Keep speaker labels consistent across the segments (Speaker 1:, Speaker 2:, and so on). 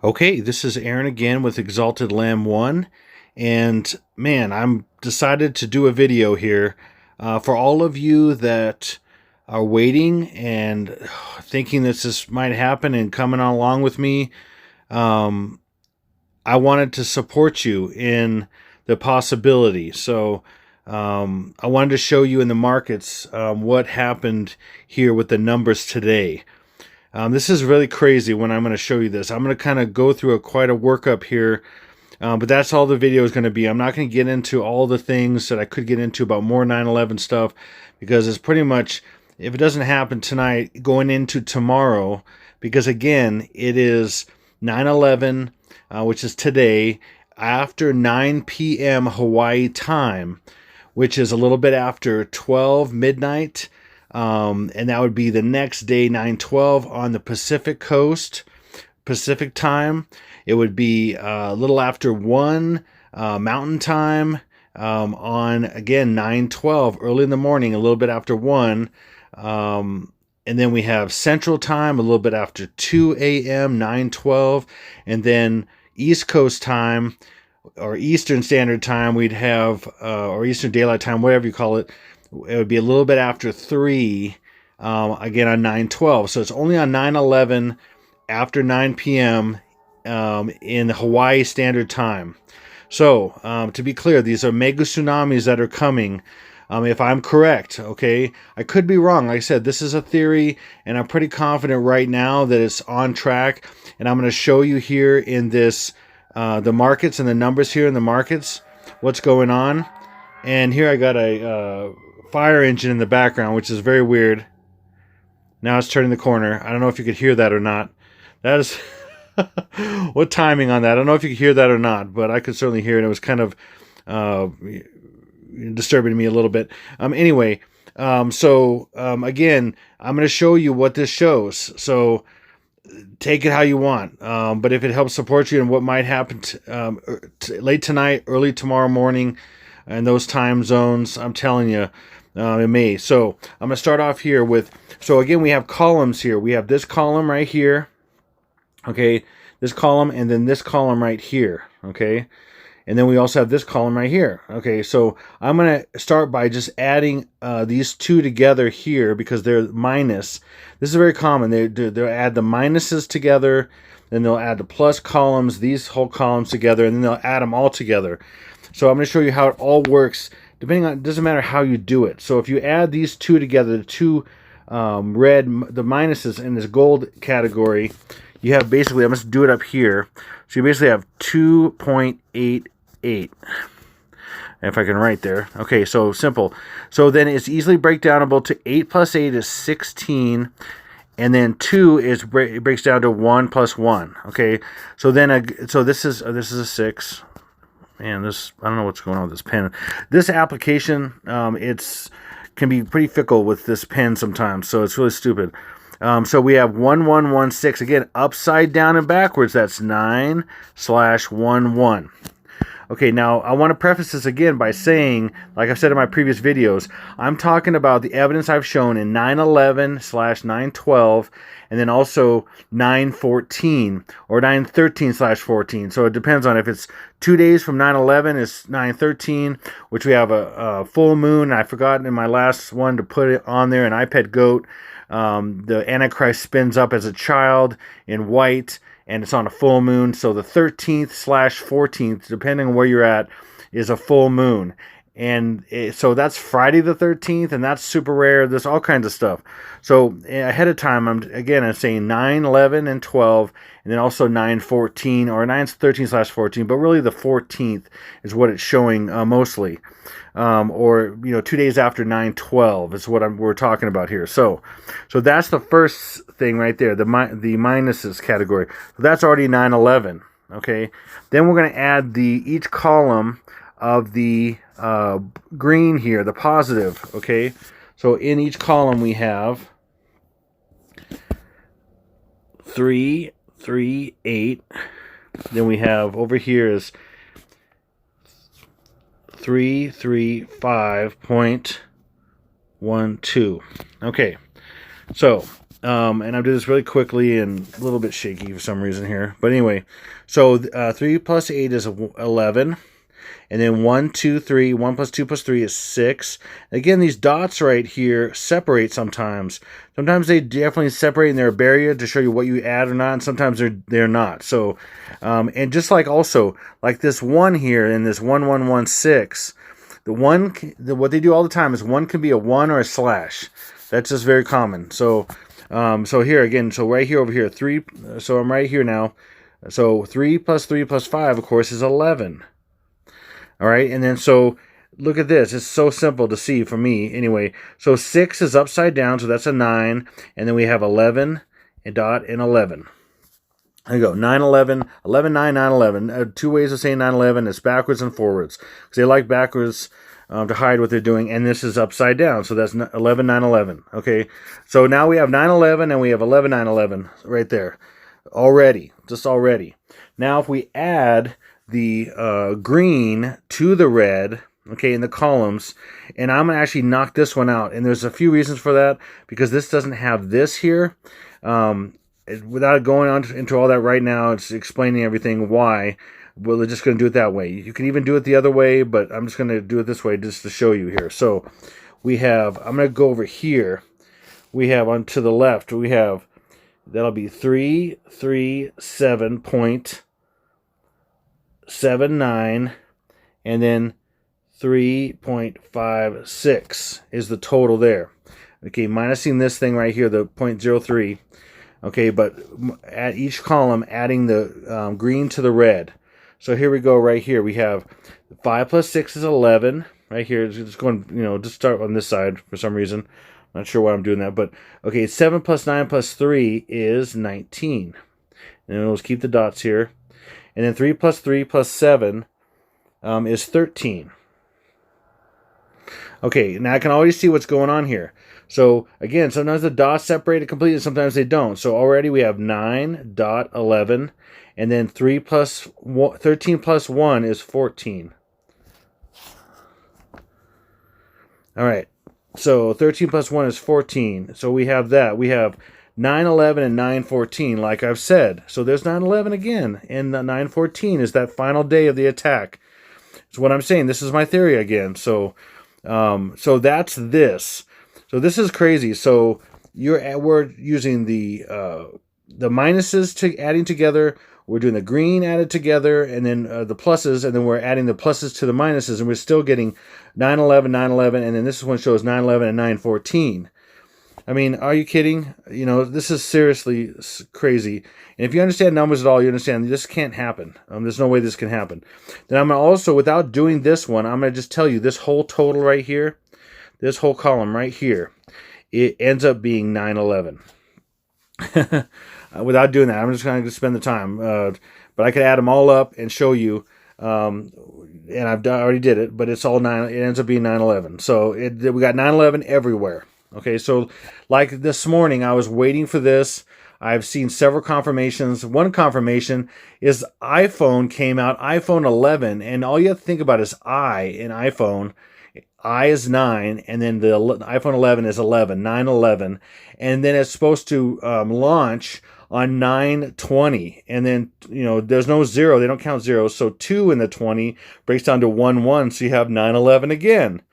Speaker 1: Okay, this is Aaron again with Exalted Lamb 1, and man, I'm decided to do a video here for all of you that are waiting and thinking this might happen and coming on along with me. Um, I wanted to support you in the possibility. So I wanted to show you in the markets what happened here with the numbers today. This is really crazy when I'm going to show you this. I'm going to kind of go through quite a workup here, but that's all the video is going to be. I'm not going to get into all the things that I could get into about more 9/11 stuff, because it's pretty much, if it doesn't happen tonight, going into tomorrow, because again, it is 9/11, which is today, after 9 p.m. Hawaii time, which is a little bit after 12 midnight. And that would be the next day, 9/12 on the Pacific coast, Pacific time. It would be a little after 1 Mountain time on, again, 9/12, early in the morning, a little bit after 1. And then we have Central time, a little bit after 2 a.m., 9/12. And then East Coast time, or Eastern Standard Time, we'd have, or Eastern Daylight Time, whatever you call it, it would be a little bit after 3, again on 9/12. So it's only on 9/11 after 9 p.m. In Hawaii Standard Time. So to be clear, these are mega tsunamis that are coming. If I'm correct, okay? I could be wrong. Like I said, this is a theory, and I'm pretty confident right now that it's on track. And I'm going to show you here in this, the markets and the numbers here in the markets, what's going on. And here I got a fire engine in the background, which is very weird. Now it's turning the corner. I don't know if you could hear that or not. That is what timing on that. I don't know if you could hear that or not, but I could certainly hear it. It was kind of disturbing me a little bit. Anyway, again, I'm going to show you what this shows. So take it how you want. But if it helps support you in what might happen late tonight, early tomorrow morning, and those time zones, I'm telling you, it may. So I'm going to start off here with, so again, we have columns here. We have this column right here, okay, this column, and then this column right here, okay, and then we also have this column right here, okay. So I'm going to start by just adding these two together here, because they're minus. This is very common. They'll add the minuses together, then they'll add the plus columns, these whole columns together, and then they'll add them all together. So I'm going to show you how it all works, depending on, it doesn't matter how you do it. So if you add these two together, the two the minuses in this gold category, you have basically, I'm going to do it up here. So you basically have 2.88. If I can write there. Okay, so simple. So then it's easily breakdownable to 8 plus 8 is 16. And then 2 is it breaks down to 1 plus 1. Okay, so then so this is a 6. Man, I don't know what's going on with this pen. This application, can be pretty fickle with this pen sometimes, so it's really stupid. So we have 1116, again, upside down and backwards. That's 9/11. Okay, now I want to preface this again by saying, like I've said in my previous videos, I'm talking about the evidence I've shown in 9/11/9/12, and then also 9/14 or 9/13/14. So it depends on if it's 2 days from 9/11 is 9/13, which we have a full moon. I forgot in my last one to put it on there, an iPad goat. The Antichrist spins up as a child in white, and it's on a full moon. So the 13th/14th, depending on where you're at, is a full moon. And so that's Friday the 13th, and that's super rare. There's all kinds of stuff. So ahead of time, I'm saying 9/11 and 12, and then also 9/14 or 9/13/14. But really, the 14th is what it's showing mostly, or 2 days after 9/12 is what we're talking about here. So that's the first thing right there, the minuses category. So that's already 9/11. Okay, then we're going to add each column of the green here, the positive. Okay, so in each column we have 3, 3, 8. Then we have over here is 335.12. Okay, so And I'll do this really quickly and a little bit shaky for some reason here. But anyway, so 3 plus 8 is 11. And then 1, 2, 3. 1 plus 2 plus 3 is 6. Again, these dots right here separate sometimes. Sometimes they definitely separate in their barrier to show you what you add or not, and sometimes they're not. So, and just like also, like this 1 here in this 1, 1, 1, 6, what they do all the time is 1 can be a 1 or a slash. That's just very common. So, so here again, so right here over here, 3, so I'm right here now. So 3 plus 3 plus 5, of course, is 11. All right, and then so look at this. It's so simple to see for me anyway. So 6 is upside down, so that's a 9. And then we have 11 and dot and 11. There you go, 9, 11, 11, 9, 9, 11. Two ways of saying 9, 11 is backwards and forwards. Because they like backwards to hide what they're doing, and this is upside down, so that's 11, 9, 11. Okay, so now we have 9, 11, and we have 11, 9, 11 right there. Just already. Now if we add the green to the red, okay, in the columns, and I'm going to actually knock this one out. And there's a few reasons for that, because this doesn't have this here. Without going on into all that right now, it's explaining everything why. Well, they're just going to do it that way. You can even do it the other way, but I'm just going to do it this way just to show you here. So we have, I'm going to go over here. We have on to the left, we have, that'll be 337.79, and then 3.56 is the total there. Okay, minusing this thing right here, the 0.03. Okay, but at each column, adding the green to the red. So here we go right here. We have 5 plus 6 is 11. Right here, it's just going, just start on this side for some reason. Not sure why I'm doing that, but okay, 7 plus 9 plus 3 is 19. And then we'll just keep the dots here. And then 3 plus 3 plus 7 is 13. Okay, now I can already see what's going on here. So again, sometimes the dots separate it completely, sometimes they don't. So already we have 9.11, and then 13 plus 1 is 14. All right, so 13 plus 1 is 14. So we have that. We have 9:11 and 9:14, like I've said. So there's 9:11 again, and 9:14 is that final day of the attack. That's what I'm saying. This is my theory again. So that's this. So this is crazy. So we're using the minuses to adding together. We're doing the green added together, and then the pluses, and then we're adding the pluses to the minuses, and we're still getting 9:11, 9:11, and then this one shows 9:11 and 9:14. I mean, are you kidding? This is seriously crazy. And if you understand numbers at all, you understand this can't happen. There's no way this can happen. Then I'm going to also, without doing this one, I'm going to just tell you this whole total right here, this whole column right here, it ends up being 9:11. Without doing that, I'm just going to spend the time. But I could add them all up and show you. And already did it, but it's all 9. It ends up being 9:11. So we got 9:11 everywhere. Okay, so like this morning, I was waiting for this. I've seen several confirmations. One confirmation is iPhone came out, iPhone 11, and all you have to think about is I in iPhone. I is 9, and then the iPhone 11 is 11, 9/11, and then it's supposed to launch on 9/20, and then there's no 0, they don't count zeros, so 2 in the 20 breaks down to 1/1, so you have 9/11 again.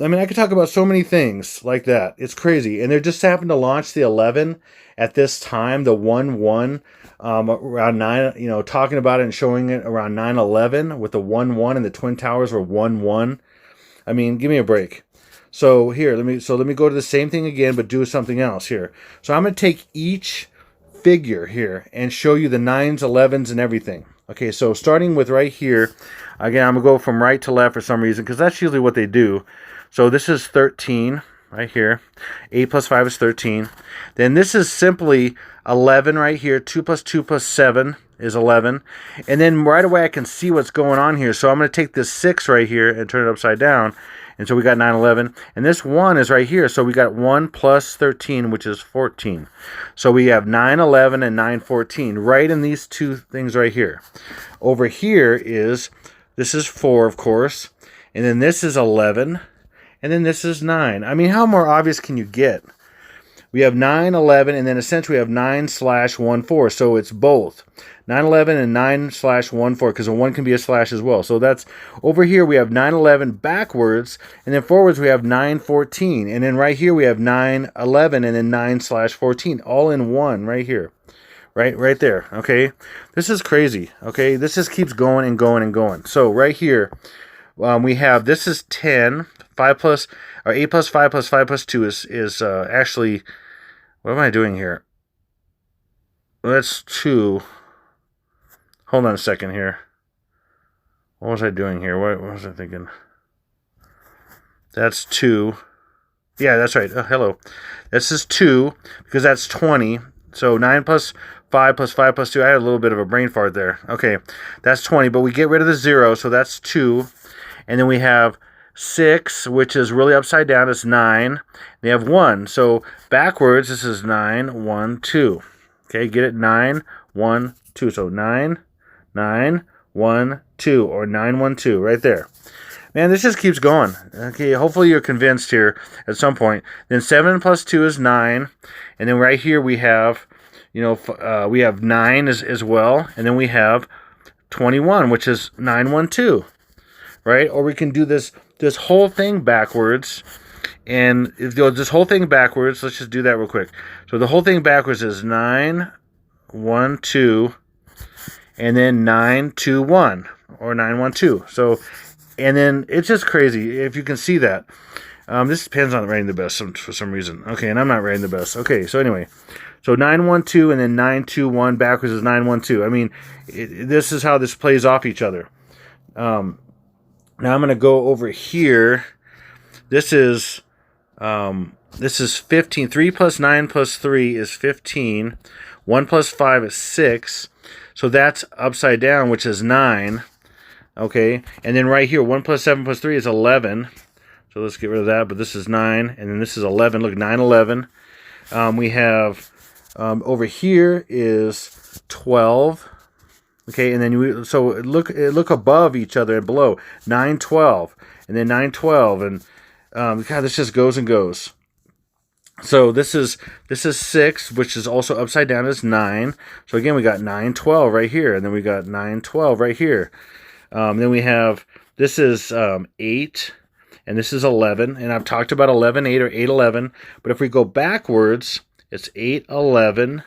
Speaker 1: I mean, I could talk about so many things like that. It's crazy. And they just happened to launch the 11 at this time, the 1/1, around 9, talking about it and showing it around 9/11 with the 1/1, and the Twin Towers were 1/1. I mean, give me a break. So here, let me go to the same thing again, but do something else here. So I'm going to take each figure here and show you the 9s, 11s, and everything. Okay, so starting with right here, again, I'm going to go from right to left for some reason, because that's usually what they do. So this is 13 right here. 8 plus 5 is 13. Then this is simply 11 right here. 2 plus 2 plus 7 is 11. And then right away I can see what's going on here. So I'm going to take this 6 right here and turn it upside down. And so we got 9:11. And this 1 is right here. So we got 1 plus 13, which is 14. So we have 9:11 and 9:14 right in these two things right here. Over here this is 4, of course. And then this is 11. And then this is 9. I mean, how more obvious can you get? we have 911, and then essentially we have 9/14. So it's both 911 and 9/14, because a 1 can be a slash as well. So that's over here we have 911 backwards, and then forwards we have 914, and then right here we have 911 and then 9/14, all in one right here. Right there, okay? This is crazy, okay? This just keeps going and going and going. So right here, we have, this is 10, 5 plus, or 8 plus 5 plus 5 plus 2 is actually, what am I doing here? Well, that's 2. Hold on a second here. What was I doing here? What was I thinking? That's 2. Yeah, that's right. Oh, hello. This is 2, because that's 20. So 9 plus 5 plus 5 plus 2. I had a little bit of a brain fart there. Okay, that's 20, but we get rid of the 0, so that's 2. And then we have 6, which is really upside down. It's 9. They have 1. So backwards, this is 9, 1, 2. Okay, get it? 9, 1, 2. So 9, 9, 1, 2, or 9, 1, 2, right there. Man, this just keeps going. Okay, hopefully you're convinced here at some point. Then 7 plus 2 is 9. And then right here we have, we have 9 as well. And then we have 21, which is 912, right? Or we can do this whole thing backwards. And if you go this whole thing backwards, let's just do that real quick. So the whole thing backwards is 9, 1, 2, and then 9, 2, 1, or 9, 1, 2. So, and then it's just crazy if you can see that. This depends on writing the best for some reason. Okay, and I'm not writing the best. Okay, so anyway, so 9, 1, 2, and then 9, 2, 1 backwards is 9, 1, 2. I mean, this is how this plays off each other. Now I'm going to go over here. This is 15. 3 plus 9 plus 3 is 15. 1 plus 5 is 6. So that's upside down, which is 9. Okay, and then right here, 1 plus 7 plus 3 is 11. So let's get rid of that, but this is 9, and then this is 11. Look, 9, 11. We have, over here is 12. Okay, and then so look above each other and below. 9, 12, and then 9, 12, and God, this just goes and goes. So this is 6, which is also upside down as 9. So again, we got 9, 12 right here, and then we got 9, 12 right here. Then we have, this is 8, and this is 11, and I've talked about 11, 8, or 8, 11, but if we go backwards, it's 8, 11,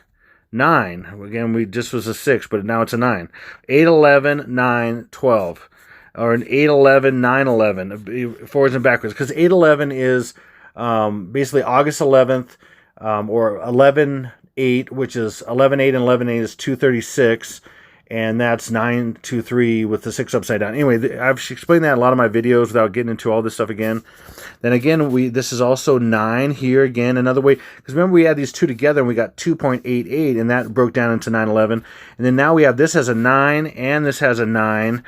Speaker 1: 9. Again, just was a 6, but now it's a 9. 8, 11, 9, 12, or an 8, 11, 9, 11, forwards and backwards, because 8, 11 is basically August 11th, or 11, 8, which is 11, 8, and 11, 8 is 236, and that's 9, 2, 3 with the 6 upside down. Anyway, I've explained that in a lot of my videos without getting into all this stuff again. Then again, this is also 9 here again, another way. Because remember, we had these two together and we got 2.88, and that broke down into 911. And then now we have this as a 9 and this has a 9.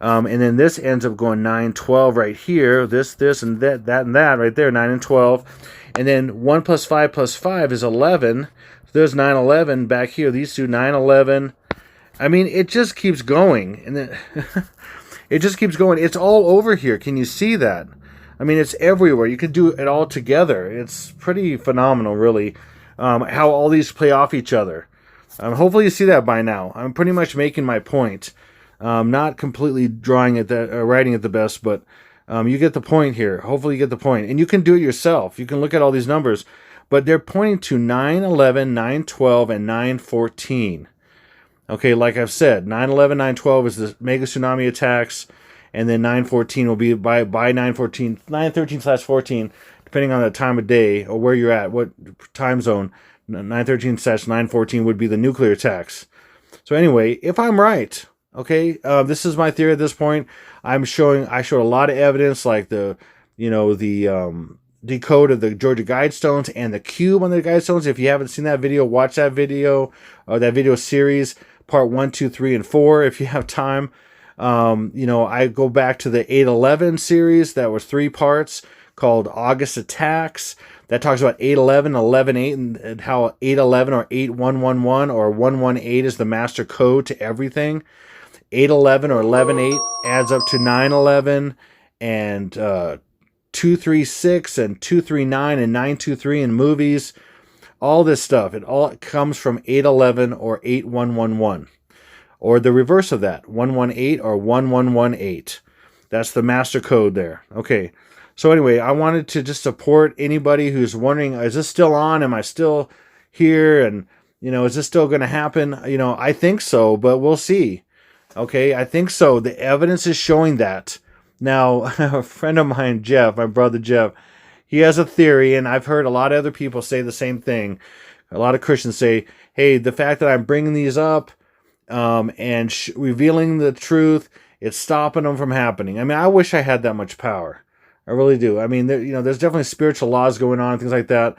Speaker 1: And then this ends up going 9, 12 right here. This, and that, and that right there, 9 and 12. And then 1 plus 5 plus 5 is 11. So there's 9, 11 back here. These two, 9, 11. I mean, it just keeps going, and then it just keeps going. It's all over here. Can you see that? I mean, it's everywhere. You could do it all together. It's pretty phenomenal, really, how all these play off each other. Hopefully you see that by now. I'm pretty much making my point. Not completely drawing it, writing it the best, but you get the point here. Hopefully you get the point. And you can do it yourself. You can look at all these numbers. But they're pointing to 9, 11, 9, 12, and 9, 14. Okay, like I've said, 9/11, 9/12 is the mega tsunami attacks, and then 9/14 will be by 9/14, 9/13/14, depending on the time of day or where you're at, what time zone. 9/13/9/14 would be the nuclear attacks. So anyway, if I'm right, okay, this is my theory at this point. I showed a lot of evidence, like the decode of the Georgia Guidestones and the cube on the Guidestones. If you haven't seen that video, watch that video, or that video series, part 1, 2, 3, and 4, if you have time. I go back to the 8/11 series that was 3 parts called August Attacks. That talks about 8/11, 11/8, and how 8/11 or 8111 or 118 is the master code to everything. 8/11 or 11/8 adds up to 9/11, and 236 and 239 and 923 in movies. All this stuff, it all comes from 811 or 8111. Or the reverse of that, 118 or 1118. That's the master code there. Okay. So anyway, I wanted to just support anybody who's wondering, is this still on? Am I still here? And, is this still going to happen? I think so, but we'll see. Okay, I think so. The evidence is showing that. Now, a friend of mine, Jeff, my brother Jeff, he has a theory, and I've heard a lot of other people say the same thing. A lot of Christians say, hey, the fact that I'm bringing these up and revealing the truth, it's stopping them from happening. I mean, I wish I had that much power. I really do. I mean, there's definitely spiritual laws going on, things like that.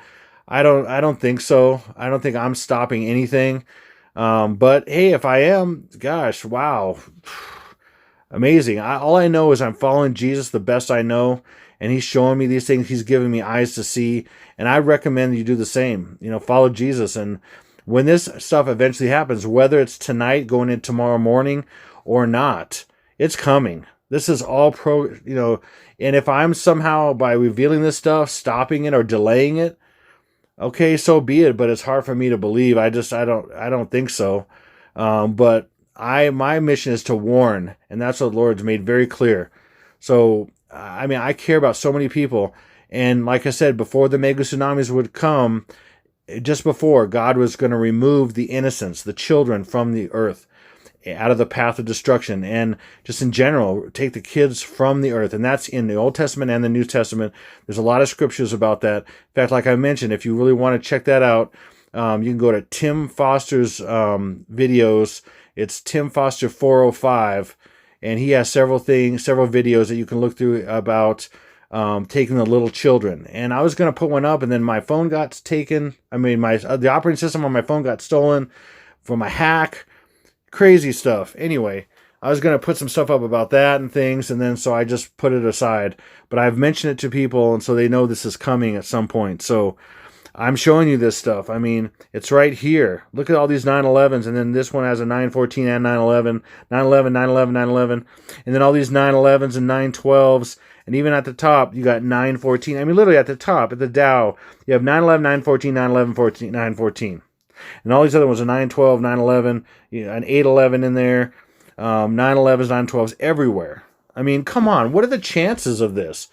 Speaker 1: I don't think so. I don't think I'm stopping anything. But hey, if I am, gosh, wow, amazing. All I know is I'm following Jesus the best I know, and he's showing me these things. He's giving me eyes to see, and I recommend you do the same. Follow Jesus. And when this stuff eventually happens, whether it's tonight, going in tomorrow morning, or not, it's coming. This is all and if I'm somehow, by revealing this stuff, stopping it or delaying it, okay, so be it. But it's hard for me to believe. I don't think so. But my mission is to warn, and that's what the Lord's made very clear. So, I mean, I care about so many people. And like I said, before the mega tsunamis would come, just before, God was going to remove the innocents, the children, from the earth, out of the path of destruction, and just in general, take the kids from the earth. And that's in the Old Testament and the New Testament. There's a lot of scriptures about that. In fact, like I mentioned, if you really want to check that out, you can go to Tim Foster's videos. It's Tim Foster 405, and he has several videos that you can look through about taking the little children. And I was going to put one up, and then my phone got taken. I mean, the operating system on my phone got stolen from a hack. Crazy stuff. Anyway, I was going to put some stuff up about that and things, and then so I just put it aside. But I've mentioned it to people, and so they know this is coming at some point. So I'm showing you this stuff. I mean, it's right here. Look at all these 911s, and then this one has a 914 and 911, 911, 911, 911, and then all these 911s and 912s, and even at the top, you got 914. I mean, literally at the top, at the Dow, you have 911, 914, 911, 14, 914. And all these other ones are 912, 911, an 811 in there, 911s, 912s everywhere. I mean, come on. What are the chances of this?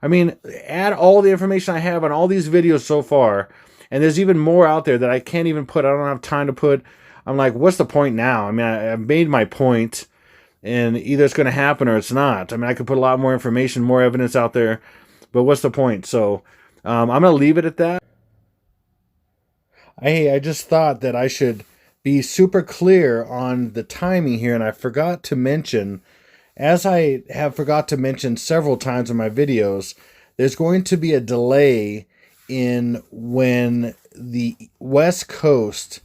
Speaker 1: I mean, add all the information I have on all these videos so far, and there's even more out there that I can't even put. I don't have time to put. I'm like, what's the point now? I mean, I've made my point, and either it's going to happen or it's not. I mean, I could put a lot more information, more evidence out there, but what's the point? So I'm going to leave it at that. I just thought that I should be super clear on the timing here, and I forgot to mention, as I have forgot to mention several times in my videos, there's going to be a delay in when the West Coast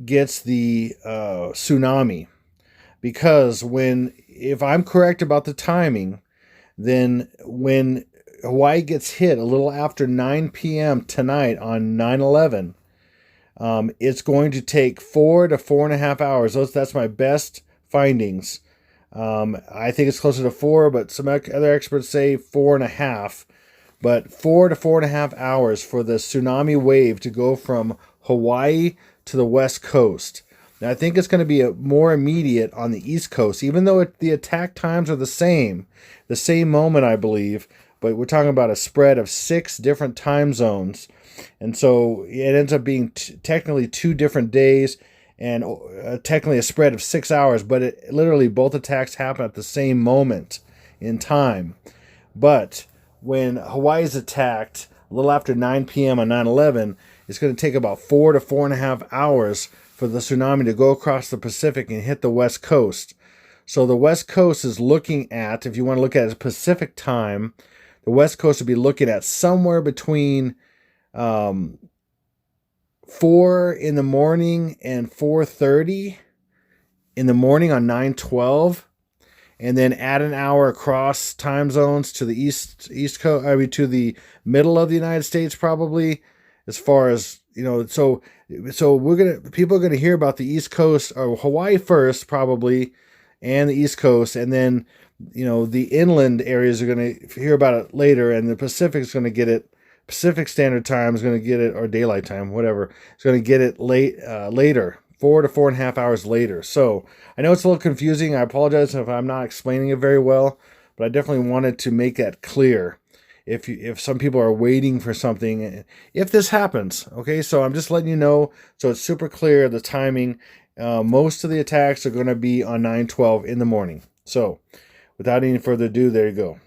Speaker 1: gets the tsunami. Because if I'm correct about the timing, then when Hawaii gets hit a little after 9 p.m. tonight on 9/11, it's going to take 4 to 4.5 hours. That's my best findings. I think it's closer to 4, but some other experts say 4.5. But 4 to 4.5 hours for the tsunami wave to go from Hawaii to the West Coast. Now, I think it's going to be more immediate on the East Coast, even though the attack times are the same moment, I believe. But we're talking about a spread of 6 different time zones. And so it ends up being technically 2 different days and technically a spread of 6 hours. But literally both attacks happen at the same moment in time. But when Hawaii is attacked a little after 9 p.m. on 9/11, it's going to take about 4 to 4.5 hours for the tsunami to go across the Pacific and hit the West Coast. So the West Coast is looking at, if you want to look at it Pacific time, the West Coast would be looking at somewhere between 4 in the morning and 4:30 in the morning on 9/12, and then add an hour across time zones to the east coast. I mean, to the middle of the United States, probably, as far as So people are gonna hear about the East Coast or Hawaii first, probably, and the East Coast, and then the inland areas are gonna hear about it later, and the Pacific is gonna get it Pacific Standard Time is going to get it, or daylight time, whatever. It's going to get it later, 4 to 4.5 hours later. So I know it's a little confusing. I apologize if I'm not explaining it very well, but I definitely wanted to make that clear. If some people are waiting for something, if this happens, okay. So I'm just letting you know, so it's super clear the timing. Most of the attacks are going to be on 9/12 in the morning. So without any further ado, there you go.